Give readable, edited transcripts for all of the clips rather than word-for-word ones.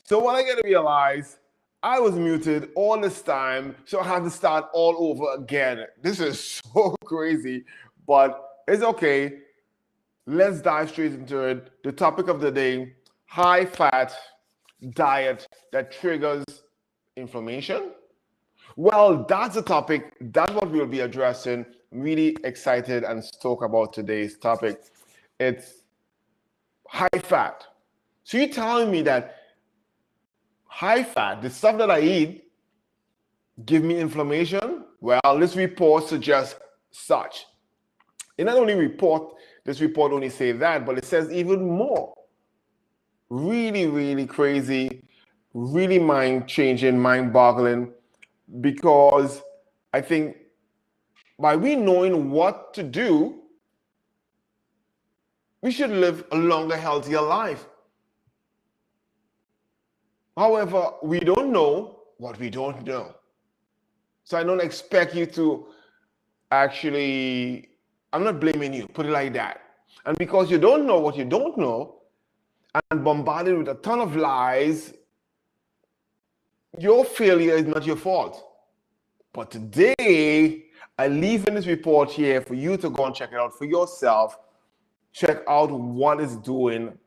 So what I get to realize, I was muted all this time, so I had to start all over again. This is so crazy, but it's okay. Let's dive straight into it. The topic of the day, high fat diet that triggers inflammation. Well, that's the topic. That's what we'll be addressing. Really excited and stoked about today's topic. It's high fat. So you're telling me that high fat, the stuff that I eat, give me inflammation? Well, this report suggests such. It not only this report only say that, but it says even more. Really, really crazy, really mind-changing, mind-boggling, because I think by we knowing what to do, we should live a longer, healthier life. However, we don't know what we don't know. So I don't expect you to actually, I'm not blaming you, put it like that. And because you don't know what you don't know, and bombarded with a ton of lies, your failure is not your fault. But today, I leave in this report here for you to go and check it out for yourself. Check out what it's doing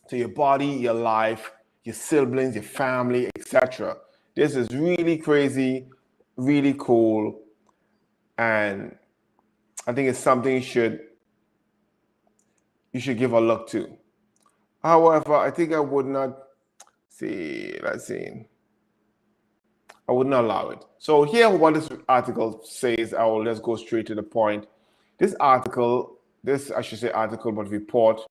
to your body, your life, your siblings, your family, etc. This is really crazy, really cool, and I think it's something you should give a look to. However, I think I would not I would not allow it. So here what this article says, let's go straight to the point. This article, but report,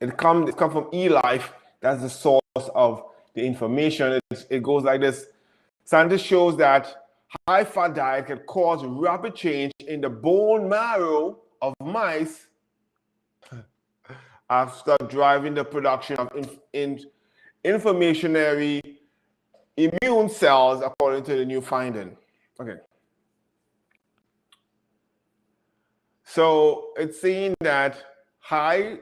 it comes from eLife. That's the source of the information. It goes like this. Scientists shows that high-fat diet can cause rapid change in the bone marrow of mice after driving the production of inflammatory immune cells, according to the new finding. Okay. So it's saying that high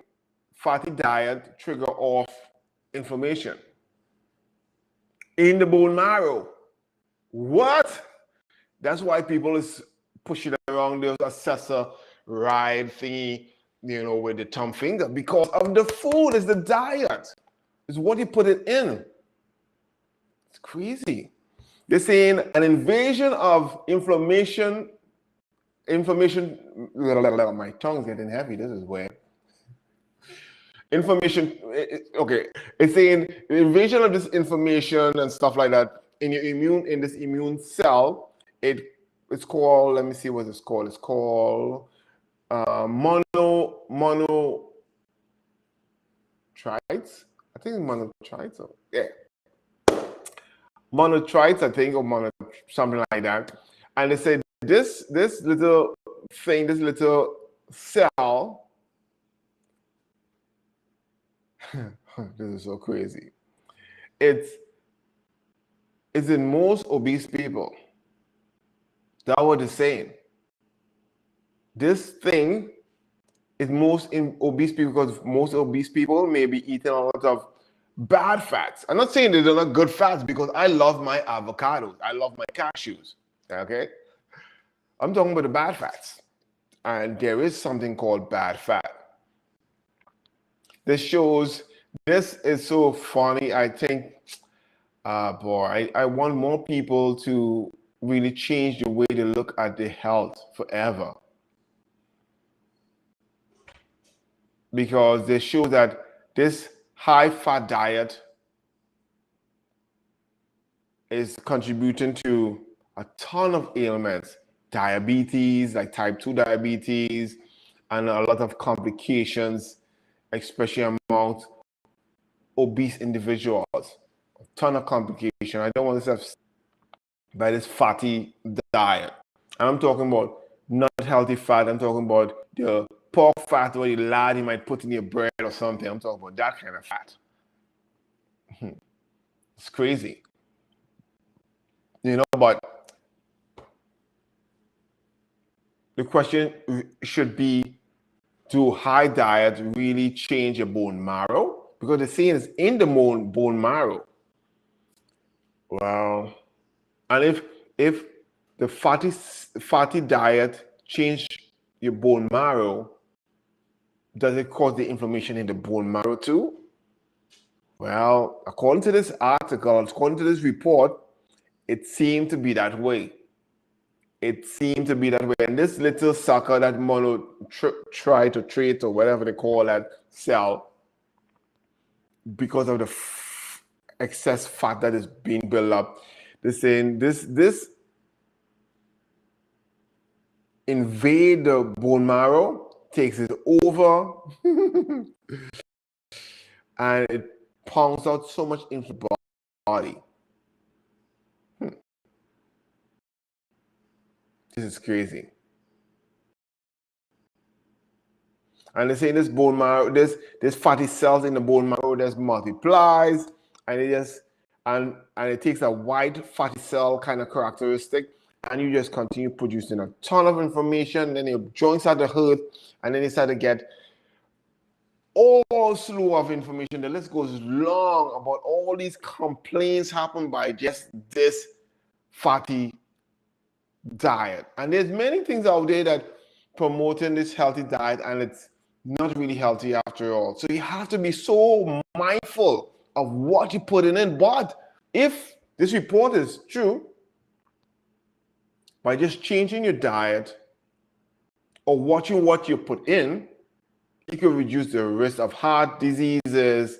fatty diet trigger off inflammation in the bone marrow. What? That's why people is pushing around those assessor ride thingy, with the thumb finger, because of the food. Is the diet. It's what you put it in. It's crazy. They're saying an invasion of inflammation. My tongue's getting heavy. This is weird. Information. Okay, it's saying the invasion of this information and stuff like that in this immune cell. It's called. Let me see what it's called. It's called monotrites. I think monotrites. Yeah, monotrites. I think, or something like that. And they said this little thing, this little cell. This is so crazy. It's in most obese people. That's what it's saying. This thing is most in obese people because most obese people may be eating a lot of bad fats. I'm not saying they're not good fats, because I love my avocados. I love my cashews. Okay? I'm talking about the bad fats. And there is something called bad fat. This is so funny. I think, I want more people to really change the way they look at their health forever. Because they show that this high-fat diet is contributing to a ton of ailments. Diabetes, like type 2 diabetes, and a lot of complications, especially among obese individuals. A ton of complication. I don't want to have by this fatty diet. And I'm talking about not healthy fat. I'm talking about the pork fat or the lard you might put in your bread or something. I'm talking about that kind of fat. It's crazy. But the question should be, do high diet really change your bone marrow? because they're saying it's in the bone marrow. Well, and if the fatty diet change your bone marrow, does it cause the inflammation in the bone marrow too? Well, according to this article, according to this report, it seemed to be that way. It seemed to be that way. And this little sucker that mono try to treat, or whatever they call that cell, because of the excess fat that is being built up, they're saying this invade the bone marrow, takes it over, and it pumps out so much into the body. This is crazy. And they're saying this bone marrow, this fatty cells in the bone marrow just multiplies, and it takes a white fatty cell kind of characteristic, and you just continue producing a ton of information. Then your joints start to hurt, and then you start to get all slew of information. The list goes long about all these complaints happen by just this fatty diet. And there's many things out there that promoting this healthy diet, and it's not really healthy after all. So you have to be so mindful of what you're putting in. But if this report is true, by just changing your diet or watching what you put in, you can reduce the risk of heart diseases,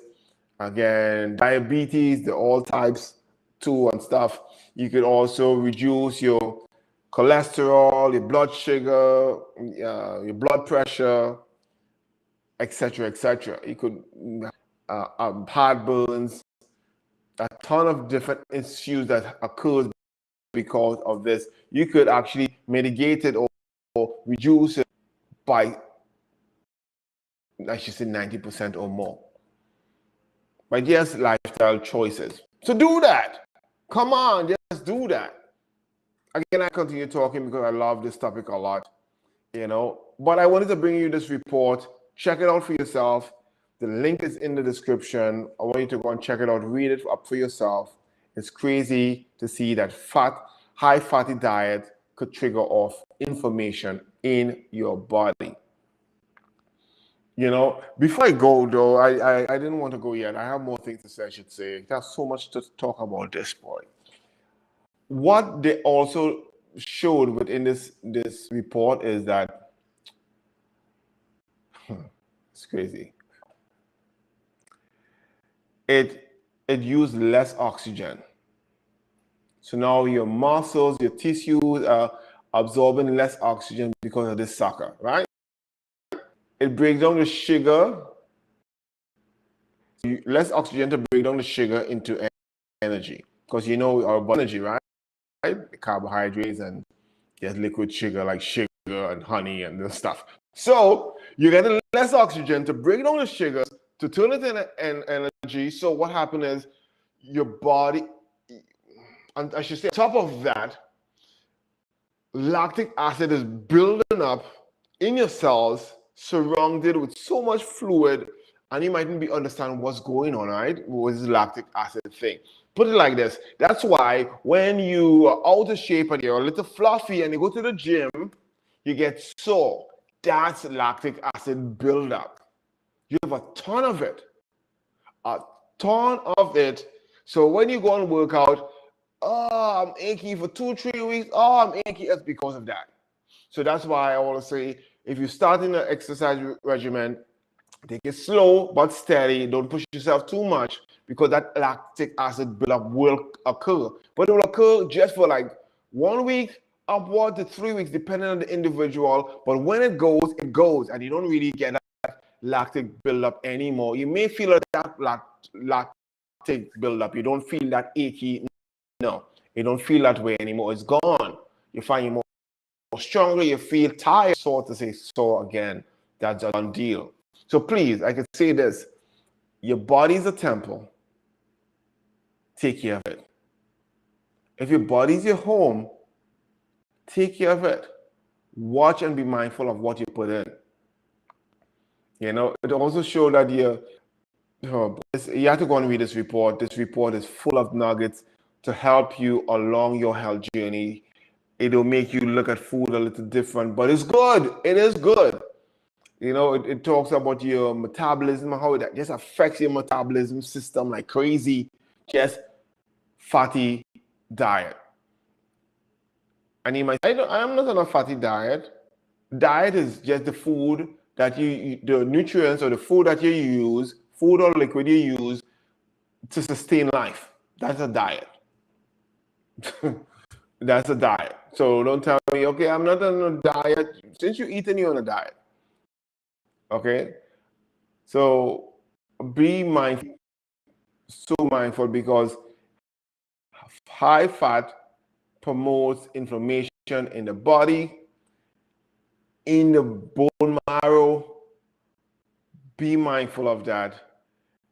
again, diabetes, the all types too and stuff. You could also reduce your cholesterol, your blood sugar, your blood pressure, etc., etc. You could heartburns, a ton of different issues that occurs because of this. You could actually mitigate it or reduce it by, I should say, 90% or more by just lifestyle choices. So do that. Come on, just do that. Again, I continue talking because I love this topic a lot, but I wanted to bring you this report. Check it out for yourself. The link is in the description. I want you to go and check it out, read it up for yourself. It's crazy to see that high fatty diet could trigger off inflammation in your body. Before I go though, I didn't want to go yet. I have more things to say, I should say. There's so much to talk about this point. What they also showed within this report is that it's crazy. It used less oxygen. So now your muscles, your tissues are absorbing less oxygen because of this sucker, right? It breaks down the sugar, less oxygen to break down the sugar into energy. Because our body energy, right? The carbohydrates and just liquid sugar like sugar and honey and this stuff. So you get less oxygen to break down the sugars to turn it into energy. So what happened is your body, and I should say, on top of that, lactic acid is building up in your cells, surrounded with so much fluid, and you mightn't be understanding what's going on, right? What is lactic acid thing? Put it like this. That's why when you are out of shape and you're a little fluffy and you go to the gym, you get sore. That's lactic acid buildup. You have a ton of it. A ton of it. So when you go and work out, I'm achy for 2-3 weeks. I'm achy. That's because of that. So that's why I always say, if you're starting an exercise regimen, take it slow but steady. Don't push yourself too much, because that lactic acid buildup will occur. But it will occur just for like 1 week, upward to 3 weeks, depending on the individual. But when it goes, and you don't really get that lactic buildup anymore. You may feel that lactic buildup. You don't feel that achy. No, you don't feel that way anymore. It's gone. You find you're more stronger. You feel tired. So to say, so again, that's a done deal. So please, I could say this. Your body's a temple. Take care of it. If your body's your home, take care of it. Watch and be mindful of what you put in. It also showed that Oh, you have to go and read this report. This report is full of nuggets to help you along your health journey. It'll make you look at food a little different, but it's good. It is good. You know, it talks about your metabolism, how that just affects your metabolism system like crazy. Just fatty diet. And you might, I'm not on a fatty diet. Diet is just the food that the nutrients or the food that you use, food or liquid you use to sustain life. That's a diet. That's a diet. So don't tell me, okay, I'm not on a diet. Since you're eating, you're on a diet. Okay? So be mindful, so mindful, because high fat promotes inflammation in the body, in the bone marrow. Be mindful of that.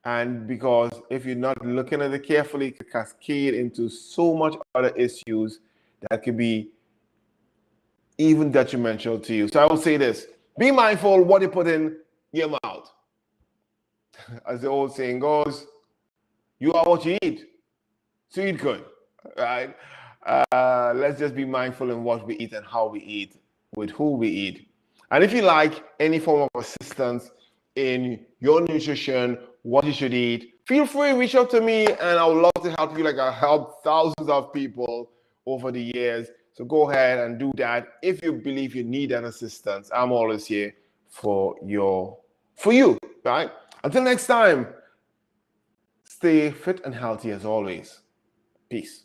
And because if you're not looking at it carefully, it could cascade into so much other issues that could be even detrimental to you. So I will say this: be mindful what you put in your mouth. As the old saying goes, you are what you eat. So eat good, right? Let's just be mindful in what we eat and how we eat, with who we eat. And if you like any form of assistance in your nutrition, what you should eat, feel free to reach out to me, and I would love to help you like I helped thousands of people over the years. So go ahead and do that. If you believe you need that assistance, I'm always here for you, right? Until next time, stay fit and healthy as always. Peace.